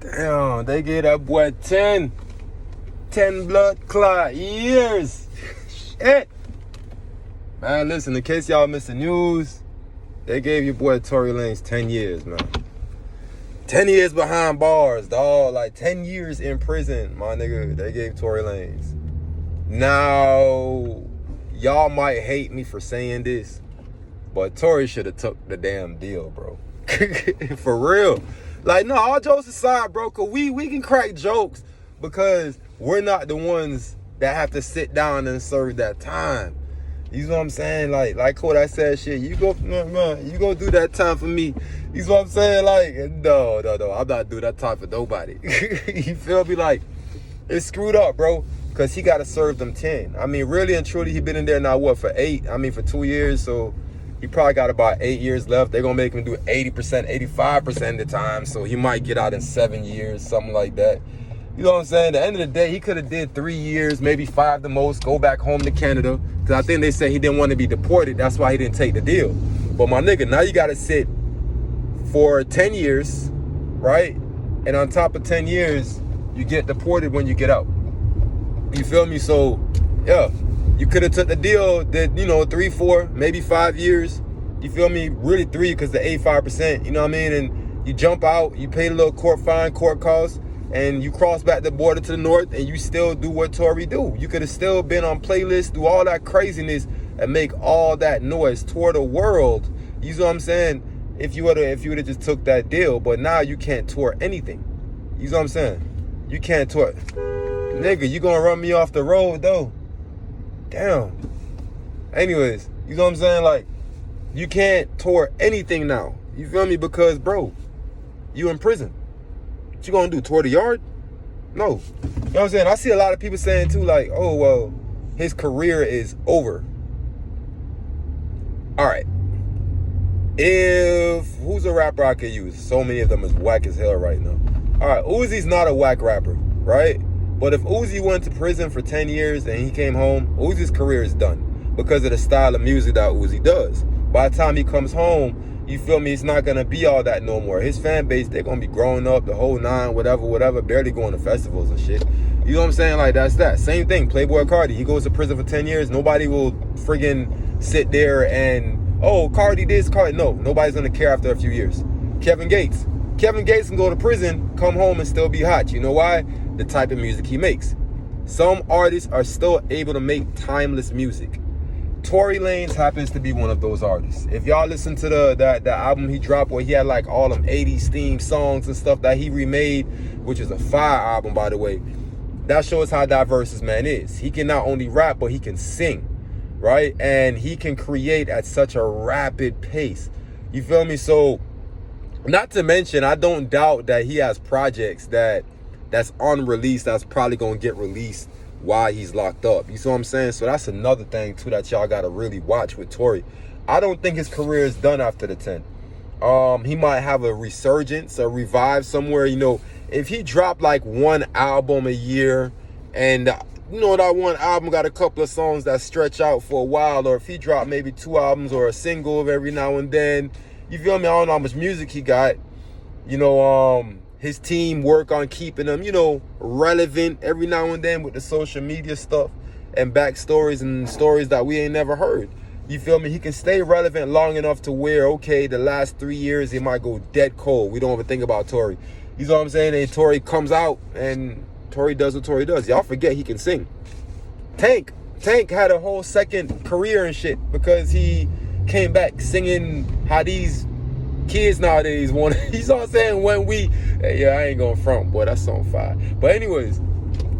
Damn, they gave that boy 10 blood clot years. Shit. Man, listen, in case y'all missed the news, they gave your boy Torey Lanes 10 years, man. 10 years behind bars, dog. Like 10 years in prison, my nigga. They gave Torey Lanes. Now, y'all might hate me for saying this, but Torey should have took the damn deal, bro. For real. Like, no, all jokes aside, bro, cause we can crack jokes because we're not the ones that have to sit down and serve that time. You know what I'm saying? Like Kodak said, shit, you go do that time for me. You know what I'm saying? Like, no, I'm not doing that time for nobody. You feel me? Like, it's screwed up, bro, because he got to serve them 10. I mean, really and truly, he been in there now, what, for 8? I mean, for 2 years, so he probably got about 8 years left. They're going to make him do 80%, 85% of the time, so he might get out in 7 years, something like that. You know what I'm saying? At the end of the day, he could have did 3 years, maybe 5 the most, go back home to Canada. Because I think they said he didn't want to be deported. That's why he didn't take the deal. But my nigga, now you got to sit for 10 years, right? And on top of 10 years, you get deported when you get out. You feel me? So, yeah, you could have took the deal that, 3, 4, maybe 5 years. You feel me? Really 3 because the 85%, you know what I mean? And you jump out, you pay a little court fine, court costs, and you cross back the border to the north, and you still do what Torey do. You could have still been on playlists, do all that craziness, and make all that noise, tour the world. You know what I'm saying? If you would have just took that deal, but now you can't tour anything. You know what I'm saying? You can't tour. Nigga, you gonna run me off the road though? Damn. Anyways, you know what I'm saying? Like, you can't tour anything now. You feel me? Because, bro, you in prison. What you gonna do, tour the yard? No. You know what I'm saying? I see a lot of people saying too, like, oh, well, his career is over. All right. Who's a rapper I could use? So many of them is whack as hell right now. All right, Uzi's not a whack rapper, right? But if Uzi went to prison for 10 years and he came home, Uzi's career is done because of the style of music that Uzi does. By the time he comes home, you feel me, it's not going to be all that no more. His fan base, they're going to be growing up, the whole nine, whatever, barely going to festivals and shit. You know what I'm saying? Like, that's that. Same thing, Playboy Cardi. He goes to prison for 10 years. Nobody will friggin' sit there and, oh, Cardi this, Cardi. No, nobody's going to care after a few years. Kevin Gates can go to prison, come home, and still be hot. You know why? The type of music he makes. Some artists are still able to make timeless music. Torey Lanes happens to be one of those artists. If y'all listen to the album he dropped where he had like all them 80s themed songs and stuff that he remade, which is a fire album, by the way, that shows how diverse this man is. He can not only rap, but he can sing, right? And he can create at such a rapid pace. You feel me? So, not to mention, I don't doubt that he has projects that's unreleased that's probably going to get released while he's locked up. You see what I'm saying? So that's another thing too that y'all got to really watch with Torey. I don't think his career is done after the 10. He might have a resurgence, a revive somewhere. If he dropped like one album a year and that one album got a couple of songs that stretch out for a while, or if he dropped maybe 2 albums or a single every now and then, you feel me? I don't know how much music he got. His team work on keeping him, relevant every now and then with the social media stuff and backstories and stories that we ain't never heard. You feel me? He can stay relevant long enough to where, okay, the last 3 years, he might go dead cold. We don't ever think about Torey. You know what I'm saying? And Torey comes out and Torey does what Torey does. Y'all forget he can sing. Tank had a whole second career and shit because he came back singing how these kids nowadays want. You know what I'm saying? I ain't going front, boy, that's on fire. But anyways,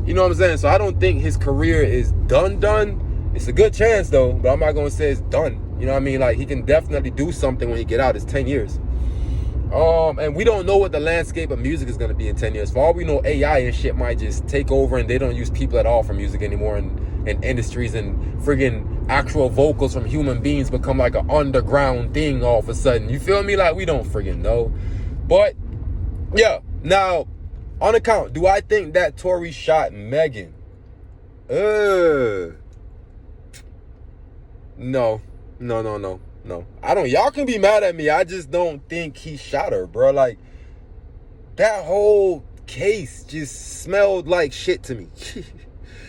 you know what I'm saying? So I don't think his career is done. It's a good chance though, but I'm not gonna say it's done. You know what I mean? Like, he can definitely do something when he get out. It's 10 years. And we don't know what the landscape of music is gonna be in 10 years. For all we know, AI and shit might just take over and they don't use people at all for music anymore, and industries and friggin' actual vocals from human beings become like an underground thing all of a sudden. You feel me? Like, we don't friggin' know. But yeah, now on account, do I think that Torey shot Megan? No. I don't. Y'all can be mad at me. I just don't think he shot her, bro. Like, that whole case just smelled like shit to me.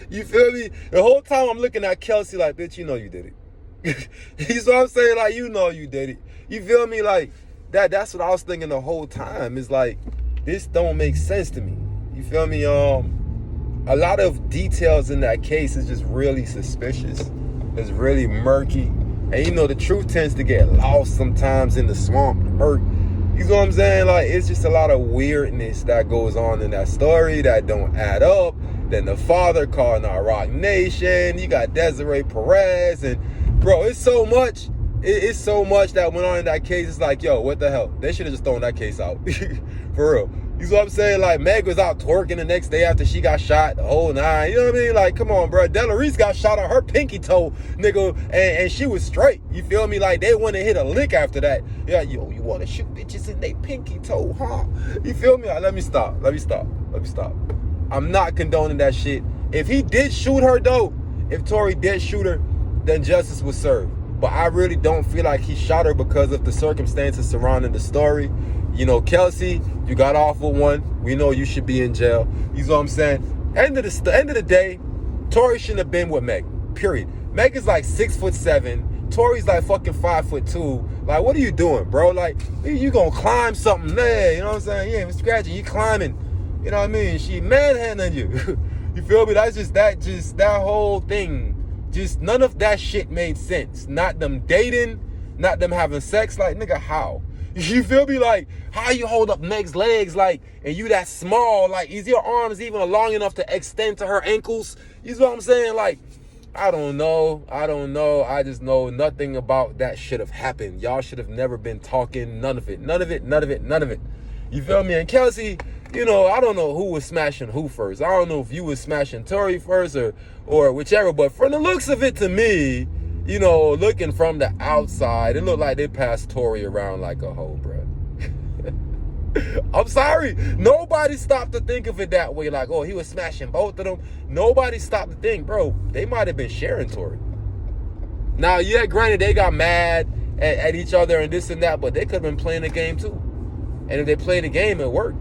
You feel me? The whole time I'm looking at Kelsey like, bitch, you know you did it. You know what I'm saying? Like, you know you did it. You feel me? Like, that's what I was thinking the whole time. It's like, this don't make sense to me. You feel me? A lot of details in that case is just really suspicious. It's really murky. And you know, the truth tends to get lost sometimes in the swamp, the murk. You know what I'm saying? Like, it's just a lot of weirdness that goes on in that story that don't add up. Then the father calling out Rock Nation. You got Desiree Perez. And, bro, it's so much. It's so much that went on in that case. It's like, yo, what the hell? They should have just thrown that case out. For real. You know what I'm saying? Like, Meg was out twerking the next day after she got shot, the whole nine. You know what I mean? Like, come on, bro. Della Reese got shot on her pinky toe, nigga, and she was straight. You feel me? Like, they wouldn't hit a lick after that. Yeah, yo, you want to shoot bitches in they pinky toe, huh? You feel me? Like, let me stop. I'm not condoning that shit. If he did shoot her, though, if Torey did shoot her, then justice was served. But I really don't feel like he shot her because of the circumstances surrounding the story. You know, Kelsey, you got off with one. We know you should be in jail. You know what I'm saying? End of the day, Torey shouldn't have been with Meg. Period. Meg is like 6'7". Torey's like fucking 5'2". Like, what are you doing, bro? Like, you gonna climb something there? You know what I'm saying? You ain't even scratching. You climbing. You know what I mean? She manhandling you. You feel me? That's just that whole thing. Just none of that shit made sense. Not them dating, not them having sex. Like, nigga, how? You feel me? Like, how you hold up Meg's legs, like, and you that small? Like, is your arms even long enough to extend to her ankles? You know what I'm saying? Like, I don't know. I just know nothing about that should have happened. Y'all should have never been talking. None of it. You feel me? And Kelsey, you know, I don't know who was smashing who first. I don't know if you was smashing Torey first or whichever. But from the looks of it to me, you know, looking from the outside, it looked like they passed Torey around like a hoe, bro. I'm sorry. Nobody stopped to think of it that way. Like, oh, he was smashing both of them. Nobody stopped to think, bro, they might have been sharing Torey. Now, yeah, granted, they got mad at each other and this and that, but they could have been playing the game too. And if they played the game, it worked.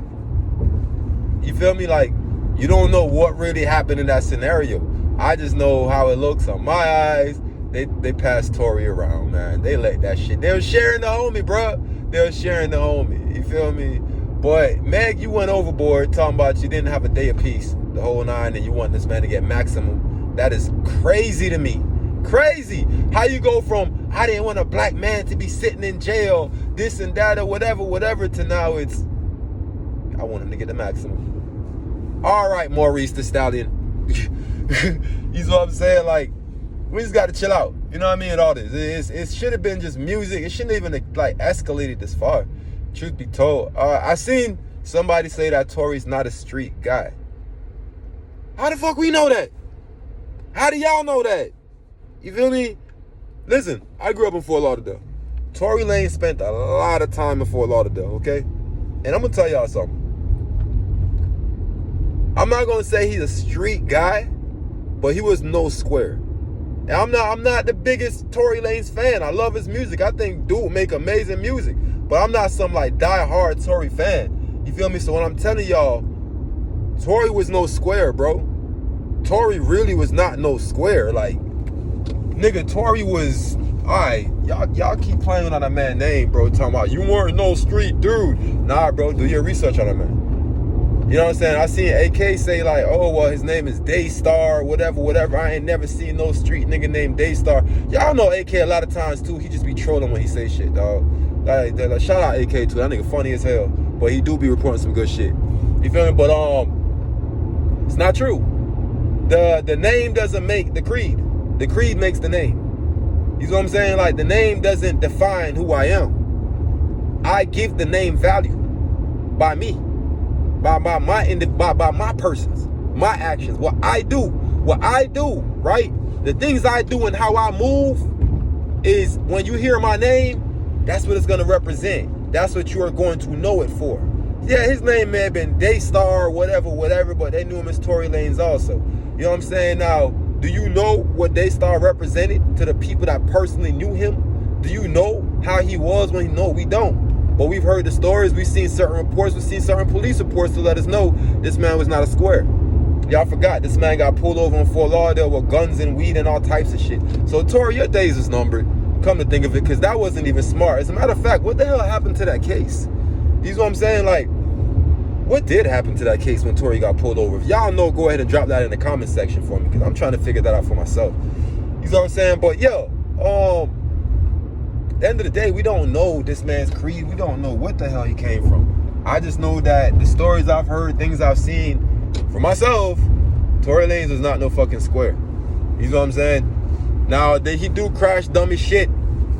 You feel me? Like, you don't know what really happened in that scenario. I just know how it looks on my eyes. They passed Torey around, man. They let that shit. They were sharing the homie, bro. They were sharing the homie. You feel me? But, Meg, you went overboard talking about you didn't have a day of peace, the whole nine, and you want this man to get maximum. That is crazy to me. Crazy. How you go from, I didn't want a black man to be sitting in jail, this and that or whatever, to now it's, I want him to get the maximum. All right, Maurice the Stallion. You know what I'm saying? Like, we just got to chill out. You know what I mean? All this. It should have been just music. It shouldn't even like escalated this far. Truth be told. I seen somebody say that Torey's not a street guy. How the fuck we know that? How do y'all know that? You feel me? Listen, I grew up in Fort Lauderdale. Torey Lanes spent a lot of time in Fort Lauderdale, okay? And I'm going to tell y'all something. I'm not going to say he's a street guy, but he was no square. And I'm not the biggest Torey Lanes fan. I love his music. I think dude make amazing music. But I'm not some like die-hard Torey fan. You feel me? So when I'm telling y'all, Torey was no square, bro. Torey really was not no square. Like, nigga, Torey was, alright, y'all keep playing on that man's name, bro. Talking about you weren't no street dude. Nah, bro, do your research on that man. You know what I'm saying? I seen AK say like, oh, well, his name is Daystar, whatever. I ain't never seen no street nigga named Daystar. Y'all know AK a lot of times, too. He just be trolling when he say shit, dog. Like, shout out AK, too. That nigga funny as hell. But he do be reporting some good shit. You feel me? But, it's not true. The name doesn't make the creed. The creed makes the name. You know what I'm saying? Like, the name doesn't define who I am. I give the name value by me. By my persons, my actions, what I do, right? The things I do and how I move is when you hear my name, that's what it's going to represent. That's what you are going to know it for. Yeah, his name may have been Daystar, whatever, but they knew him as Torey Lanes also. You know what I'm saying? Now, do you know what Daystar represented to the people that personally knew him? Do you know how he was when he? No, we don't. But we've heard the stories. We've seen certain reports. We've seen certain police reports to let us know this man was not a square. Y'all forgot, this man got pulled over in Fort Lauderdale with guns and weed and all types of shit. So, Torey, your days is numbered. Come to think of it, because that wasn't even smart. As a matter of fact, what the hell happened to that case? You know what I'm saying? Like, what did happen to that case when Torey got pulled over? If y'all know, go ahead and drop that in the comment section for me, because I'm trying to figure that out for myself. You know what I'm saying? But, yo, at the end of the day, we don't know this man's creed. We don't know what the hell he came from. I just know that the stories I've heard, things I've seen for myself, Torey Lanes was not no fucking square. You know what I'm saying? Now, did he do crash dummy shit?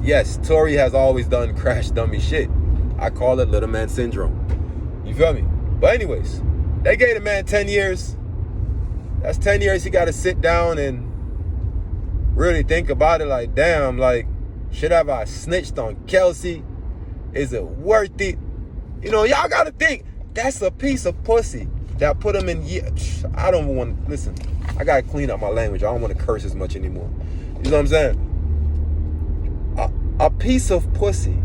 Yes, Torey has always done crash dummy shit. I call it little man syndrome. You feel me? But anyways, they gave the man 10 years. That's 10 years he got to sit down and really think about it. Like, damn, like, should have I snitched on Kelsey? Is it worth it? You know, y'all got to think, that's a piece of pussy that put him in. I don't want to, listen, I got to clean up my language. I don't want to curse as much anymore. You know what I'm saying? A piece of pussy,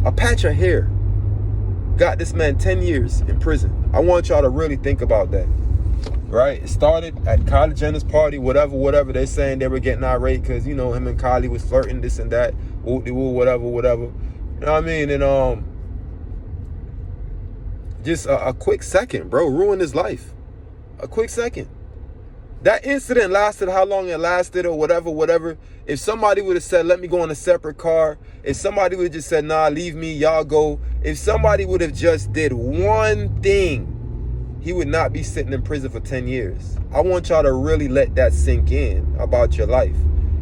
a patch of hair, got this man 10 years in prison. I want y'all to really think about that. Right? It started at Kylie Jenner's party, whatever. They're saying they were getting irate because, you know, him and Kylie was flirting, this and that, whatever. You know what I mean? And just a quick second, bro, ruined his life. A quick second. That incident lasted how long it lasted or whatever. If somebody would have said, let me go in a separate car. If somebody would have just said, nah, leave me, y'all go. If somebody would have just did one thing, he would not be sitting in prison for 10 years. I want y'all to really let that sink in about your life.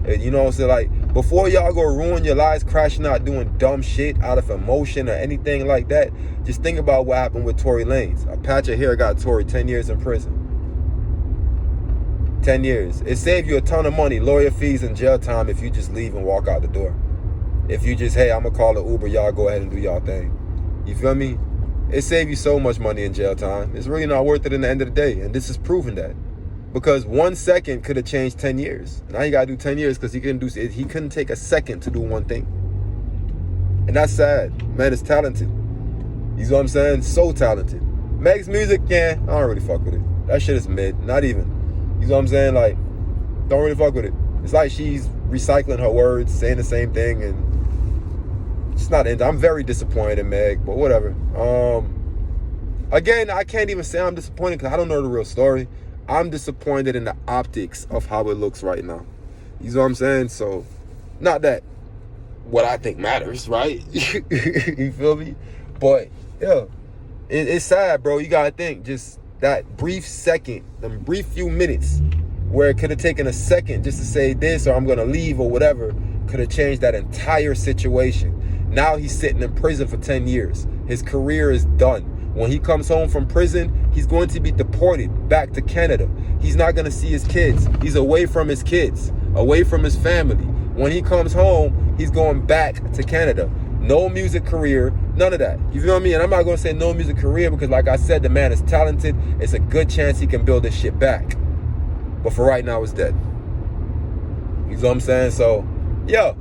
And you know what I'm saying? Like, before y'all go ruin your lives, crashing out, doing dumb shit out of emotion or anything like that, just think about what happened with Torey Lanes. A patch of hair got Torey 10 years in prison. 10 years. It saved you a ton of money, lawyer fees and jail time if you just leave and walk out the door. If you just, hey, I'm going to call an Uber, y'all go ahead and do y'all thing. You feel me? It saved you so much money in jail time. It's really not worth it in the end of the day. And this is proving that. Because 1 second could have changed 10 years. Now you got to do 10 years because he couldn't take a second to do one thing. And that's sad. Man is talented. You know what I'm saying? So talented. Meg's music, yeah, I don't really fuck with it. That shit is mid. Not even. You know what I'm saying? Like, don't really fuck with it. It's like she's recycling her words, saying the same thing, and it's not. I'm very disappointed in Meg, but whatever. Again, I can't even say I'm disappointed because I don't know the real story. I'm disappointed in the optics of how it looks right now. You know what I'm saying? So, not that what I think matters, right? You feel me? But yeah, it's sad, bro. You gotta think just that brief second, them brief few minutes where it could have taken a second just to say this or I'm going to leave or whatever, could have changed that entire situation. Now he's sitting in prison for 10 years. His career is done. When he comes home from prison, he's going to be deported back to Canada. He's not going to see his kids. He's away from his kids, away from his family. When he comes home, he's going back to Canada. No music career, none of that. You feel me? And I'm not going to say no music career because, like I said, the man is talented. It's a good chance he can build this shit back. But for right now, it's dead. You know what I'm saying? So, yo.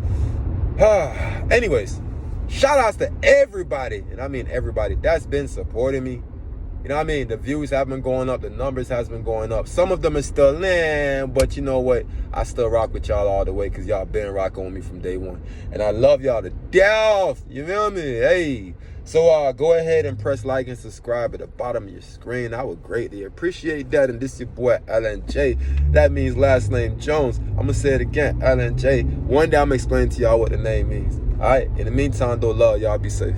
Anyways, shout outs to everybody, and I mean everybody, that's been supporting me. You know what I mean? The views have been going up. The numbers has been going up. Some of them is still but you know what? I still rock with y'all all the way because y'all been rocking with me from day one. And I love y'all to death. You feel me? Hey. So go ahead and press like and subscribe at the bottom of your screen. I would greatly appreciate that. And this your boy, LNJ. That means last name Jones. I'm going to say it again, LNJ. One day I'm going to explain to y'all what the name means. All right? In the meantime, though, love. Y'all be safe.